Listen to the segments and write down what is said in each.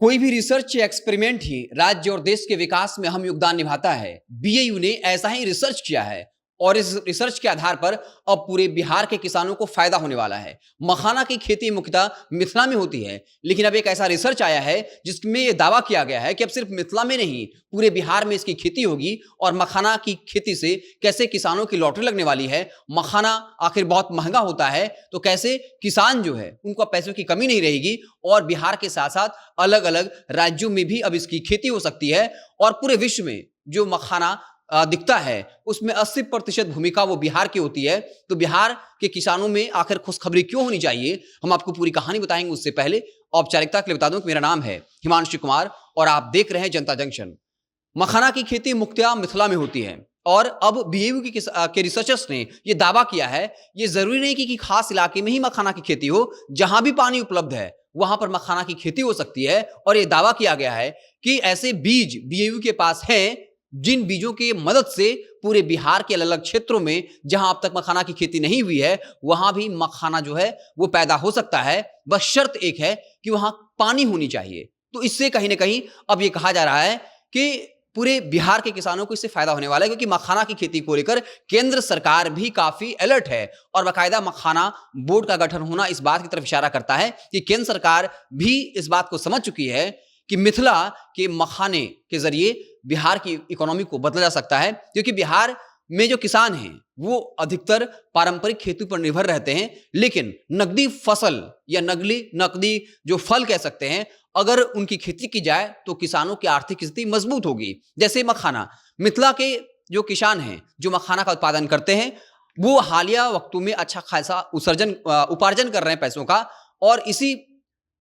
कोई भी रिसर्च या एक्सपेरिमेंट ही राज्य और देश के विकास में अहम योगदान निभाता है। बीएयू ने ऐसा ही रिसर्च किया है और इस रिसर्च के आधार पर अब पूरे बिहार के किसानों को फायदा होने वाला है। मखाना की खेती मुख्यतः मिथिला में होती है, लेकिन अब एक ऐसा रिसर्च आया है जिसमें यह दावा किया गया है कि अब सिर्फ मिथिला में नहीं, पूरे बिहार में इसकी खेती होगी और मखाना की खेती से कैसे किसानों की लॉटरी लगने वाली है। मखाना आखिर बहुत महंगा होता है, तो कैसे किसान जो है उनको पैसों की कमी नहीं रहेगी और बिहार के साथ साथ अलग अलग राज्यों में भी अब इसकी खेती हो सकती है। और पूरे विश्व में जो मखाना दिखता है उसमें 80% भूमिका वो बिहार की होती है। तो बिहार के किसानों में आखिर खुशखबरी क्यों होनी चाहिए, हम आपको पूरी कहानी बताएंगे। उससे पहले औपचारिकता के लिए बता दूं कि मेरा नाम है हिमांशु कुमार और आप देख रहे हैं जनता जंक्शन। मखाना की खेती मुख्यतः मिथिला में होती है और अब बीएयू के रिसर्चर्स ने यह दावा किया है, ये जरूरी नहीं कि खास इलाके में ही मखाना की खेती हो, जहां भी पानी उपलब्ध है वहां पर मखाना की खेती हो सकती है। और यह दावा किया गया है कि ऐसे बीज बीएयू के पास हैं जिन बीजों की मदद से पूरे बिहार के अलग अलग क्षेत्रों में जहां अब तक मखाना की खेती नहीं हुई है वहां भी मखाना जो है वो पैदा हो सकता है। बस शर्त एक है कि वहां पानी होनी चाहिए। तो इससे कहीं ना कहीं अब ये कहा जा रहा है कि पूरे बिहार के किसानों को इससे फायदा होने वाला है, क्योंकि मखाना की खेती को लेकर केंद्र सरकार भी काफी अलर्ट है और बाकायदा मखाना बोर्ड का गठन होना इस बात की तरफ इशारा करता है कि केंद्र सरकार भी इस बात को समझ चुकी है कि मिथिला के मखाने के जरिए बिहार की इकोनॉमी को बदला जा सकता है। क्योंकि बिहार में जो किसान हैं वो अधिकतर पारंपरिक खेती पर निर्भर रहते हैं, लेकिन नकदी फसल या नकदी जो फल कह सकते हैं, अगर उनकी खेती की जाए तो किसानों की आर्थिक स्थिति मजबूत होगी। जैसे मखाना, मिथिला के जो किसान हैं जो मखाना का उत्पादन करते हैं वो हालिया वक्तों में अच्छा खासा उपार्जन कर रहे हैं पैसों का। और इसी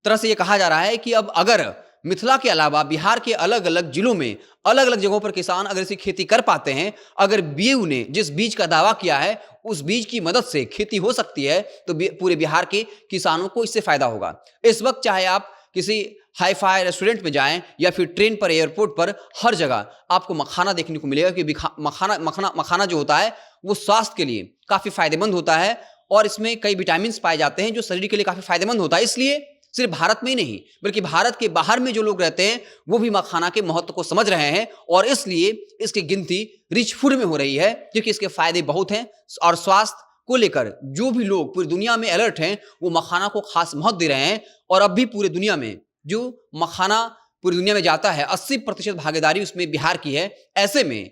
तरह से ये कहा जा रहा है कि अब अगर मिथिला के अलावा बिहार के अलग अलग जिलों में अलग अलग जगहों पर किसान अगर इसकी खेती कर पाते हैं, अगर बीएयू ने जिस बीज का दावा किया है उस बीज की मदद से खेती हो सकती है, तो पूरे बिहार के किसानों को इससे फायदा होगा। इस वक्त चाहे आप किसी हाई-फाई रेस्टोरेंट में जाएं या फिर ट्रेन पर, एयरपोर्ट पर, हर जगह आपको मखाना देखने को मिलेगा कि मखाना जो होता है वो स्वास्थ्य के लिए काफी फायदेमंद होता है और इसमें कई विटामिन पाए जाते हैं जो शरीर के लिए काफी फायदेमंद होता है। इसलिए सिर्फ भारत में ही नहीं बल्कि भारत के बाहर में जो लोग रहते हैं वो भी मखाना के महत्व को समझ रहे हैं और इसलिए इसकी गिनती रिच फूड में हो रही है, क्योंकि इसके फायदे बहुत हैं। और स्वास्थ्य को लेकर जो भी लोग पूरी दुनिया में अलर्ट हैं वो मखाना को खास महत्व दे रहे हैं। और अब भी पूरी दुनिया में जो मखाना पूरी दुनिया में जाता है 80% भागीदारी उसमें बिहार की है। ऐसे में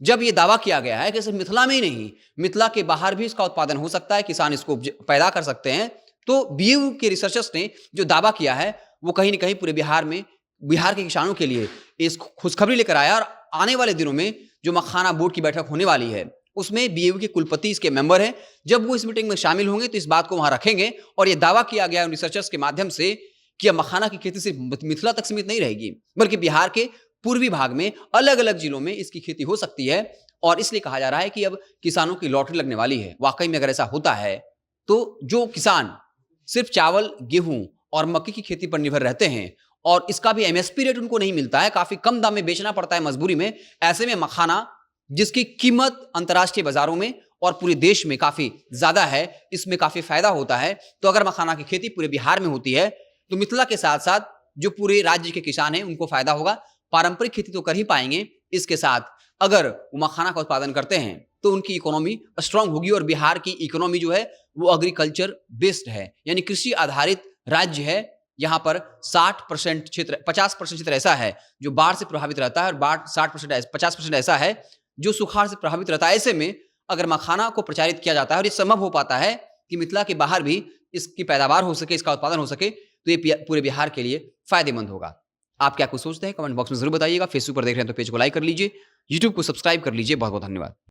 जब ये दावा किया गया है कि सिर्फ मिथिला में ही नहीं, मिथिला के बाहर भी इसका उत्पादन हो सकता है, किसान इसको पैदा कर सकते हैं, तो बीएयू के रिसर्चर्स ने जो दावा किया है वो कहीं ना कहीं पूरे बिहार में बिहार के किसानों के लिए इस खुशखबरी लेकर आया। और आने वाले दिनों में जो मखाना बोर्ड की बैठक होने वाली है उसमें बीएयू के कुलपति इसके मेंबर हैं। जब वो इस मीटिंग में शामिल होंगे तो इस बात को वहां रखेंगे और ये दावा किया गया रिसर्चर्स के माध्यम से कि अब मखाना की खेती सिर्फ मिथिला तक सीमित नहीं रहेगी, बल्कि बिहार के पूर्वी भाग में अलग अलग जिलों में इसकी खेती हो सकती है। और इसलिए कहा जा रहा है कि अब किसानों की लॉटरी लगने वाली है। वाकई में अगर ऐसा होता है तो जो किसान सिर्फ चावल, गेहूं और मक्की की खेती पर निर्भर रहते हैं और इसका भी एमएसपी रेट उनको नहीं मिलता है, काफी कम दाम में बेचना पड़ता है मजबूरी में, ऐसे में मखाना जिसकी कीमत अंतर्राष्ट्रीय बाजारों में और पूरे देश में काफी ज्यादा है, इसमें काफी फायदा होता है। तो अगर मखाना की खेती पूरे बिहार में होती है तो मिथिला के साथ साथ जो पूरे राज्य के किसान हैं उनको फायदा होगा। पारंपरिक खेती तो कर ही पाएंगे, इसके साथ अगर वो मखाना का उत्पादन करते हैं तो उनकी इकोनॉमी स्ट्रांग होगी। और बिहार की इकोनॉमी जो है वो एग्रीकल्चर बेस्ड है, यानी कृषि आधारित राज्य है। यहाँ पर 60% क्षेत्र, 50% क्षेत्र ऐसा है जो बाढ़ से प्रभावित रहता है और 50% ऐसा है जो सुखाड़ से प्रभावित रहता है। ऐसे में अगर मखाना को प्रचारित किया जाता है और ये संभव हो पाता है कि मिथिला के बाहर भी इसकी पैदावार हो सके, इसका उत्पादन हो सके, तो ये पूरे बिहार के लिए फायदेमंद होगा। आप क्या कुछ सोचते हैं कमेंट बॉक्स में जरूर बताइएगा। फेसबुक पर देख रहे हैं तो पेज को लाइक कर लीजिए, यूट्यूब को सब्सक्राइब कर लीजिए। बहुत बहुत धन्यवाद।